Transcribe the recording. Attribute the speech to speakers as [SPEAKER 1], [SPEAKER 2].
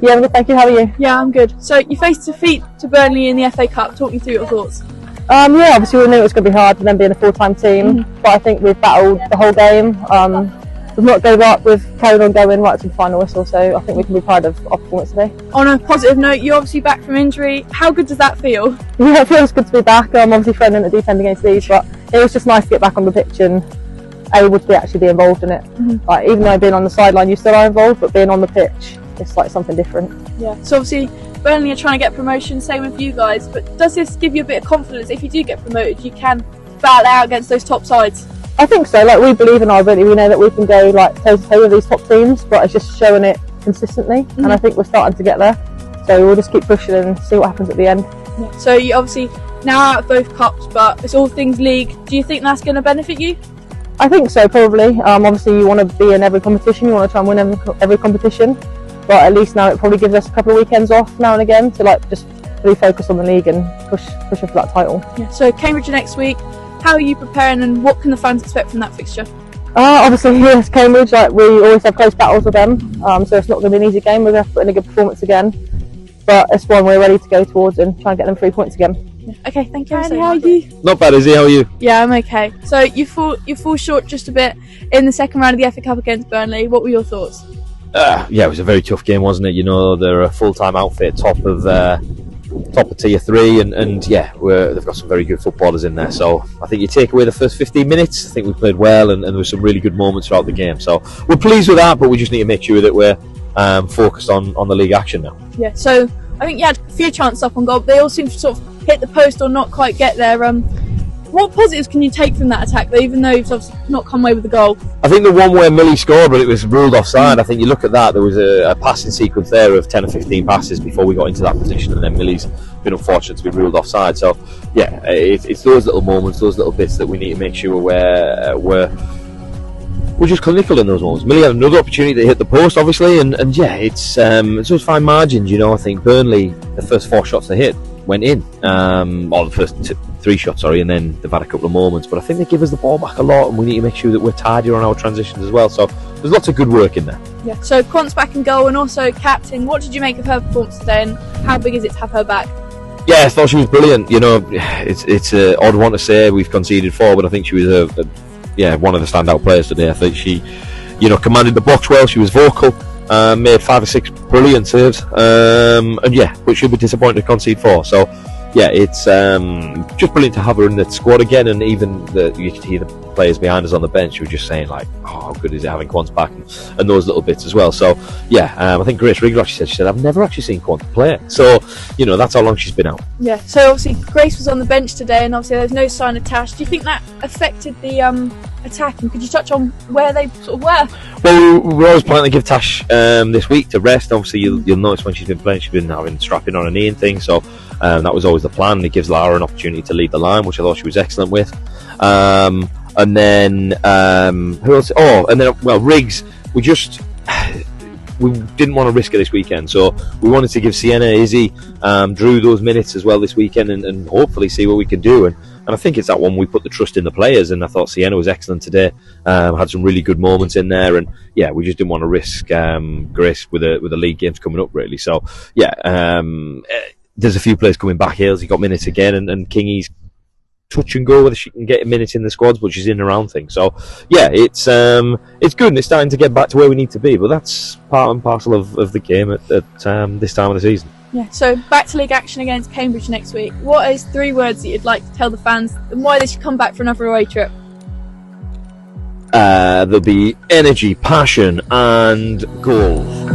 [SPEAKER 1] Yeah, I'm good, thank you. How are you?
[SPEAKER 2] Yeah, I'm good. So you faced defeat to Burnley in the FA Cup. Talk me through your thoughts.
[SPEAKER 1] Yeah, obviously we knew it was going to be hard with them being a full-time team, but I think we've battled the whole game. We've not gave up, we've carried on going right to the final whistle, so I think we can be proud of our performance today.
[SPEAKER 2] On a positive note, you're obviously back from injury. How good does that feel?
[SPEAKER 1] Yeah, it feels good to be back. I'm obviously thrown in the deep end against these, but it was just nice to get back on the pitch and able to actually be involved in it. Like, even though being on the sideline you still are involved, but being on the pitch, it's like something different.
[SPEAKER 2] Yeah. So obviously Burnley are trying to get promotion, same with you guys, but does this give you a bit of confidence if you do get promoted you can battle out against those top sides?
[SPEAKER 1] I think so. Like, we believe in our ability. We know that we can go like toe to toe with these top teams, but it's just showing it consistently. And I think we're starting to get there. So we'll just keep pushing and see what happens at the end.
[SPEAKER 2] Yeah. So you obviously now out of both cups, but it's all things league. Do you think that's going to benefit you?
[SPEAKER 1] I think so, probably. Obviously, you want to be in every competition. You want to try and win every competition. But at least now it probably gives us a couple of weekends off now and again to like just really focus on the league and push for that title.
[SPEAKER 2] Yeah. So Cambridge next week. How are you preparing and what can the fans expect from that fixture?
[SPEAKER 1] Obviously, yes, Cambridge, like, we always have close battles with them, so it's not going to be an easy game. We're going to have to put in a good performance again, but it's one we're ready to go towards and try and get them 3 points again.
[SPEAKER 2] Yeah. Okay, thank you. Andy, how are you?
[SPEAKER 3] Not bad, Izzy, how are you?
[SPEAKER 2] Yeah, I'm okay. So you fall short just a bit in the second round of the FA Cup against Burnley. What were your thoughts?
[SPEAKER 3] Yeah, it was a very tough game, wasn't it? You know, they're a full-time outfit, top of tier 3, and yeah, they've got some very good footballers in there. So I think you take away the first 15 minutes, I think we played well, and there were some really good moments throughout the game. So we're pleased with that, but we just need to make sure that we're focused on the league action now.
[SPEAKER 2] Yeah, so I think you had a few chances up on goal. They all seem to sort of hit the post or not quite get there. What positives can you take from that attack, though, even though you've obviously not come away with the goal?
[SPEAKER 3] I think the one where Millie scored, but it was ruled offside. I think you look at that, there was a passing sequence there of 10 or 15 passes before we got into that position, and then Millie's been unfortunate to be ruled offside. So yeah, it's those little moments, those little bits that we need to make sure we're just clinical in those moments. Millie had another opportunity to hit the post, obviously, and yeah, it's those fine margins. You know, I think Burnley, the first 4 shots they hit went in, or the first 3 shots, sorry, and then they've had a couple of moments, but I think they give us the ball back a lot, and we need to make sure that we're tidier on our transitions as well. So there's lots of good work in there. Yeah.
[SPEAKER 2] So Quant's back in goal and also captain. What did you make of her performance today, and how big is it to have her back?
[SPEAKER 3] Yeah, I thought she was brilliant. You know, it's an odd one to say, we've conceded 4, but I think she was one of the standout players today. I think she, you know, commanded the box well. She was vocal, made 5 or 6 brilliant saves, and yeah, but she'll be disappointed to concede 4. So yeah, it's just brilliant to have her in the squad again, and even you could hear the players behind us on the bench who were just saying like, oh, how good is it having Quant back, and those little bits as well. So yeah, I think Grace Rigger actually said, I've never actually seen Quant play, so you know, that's how long she's been out.
[SPEAKER 2] Yeah, so obviously Grace was on the bench today, and obviously there's no sign of Tash. Do you think that affected the attack, and could you touch on where they sort of were?
[SPEAKER 3] Well, we're always planning to give Tash this week to rest. Obviously you'll notice when she's been playing, she's been having strapping on a knee and things, so that was always the plan. It gives Lara an opportunity to lead the line, which I thought she was excellent with. And then who else? Riggs. We didn't want to risk it this weekend, so we wanted to give Sienna, Izzi, Drew those minutes as well this weekend, and hopefully see what we can do. And I think it's that one we put the trust in the players, and I thought Sienna was excellent today. Had some really good moments in there, and yeah, we just didn't want to risk Grace with the league games coming up, really. So yeah, there's a few players coming back. He got minutes again, and Kingy's touch and go whether she can get minutes in the squads, but she's in and around things. So yeah, it's good, and it's starting to get back to where we need to be, but that's part and parcel of the game at this time of the season.
[SPEAKER 2] Yeah, so back to league action against Cambridge next week. What is 3 words that you'd like to tell the fans and why they should come back for another away trip?
[SPEAKER 3] There'll be energy, passion and goals.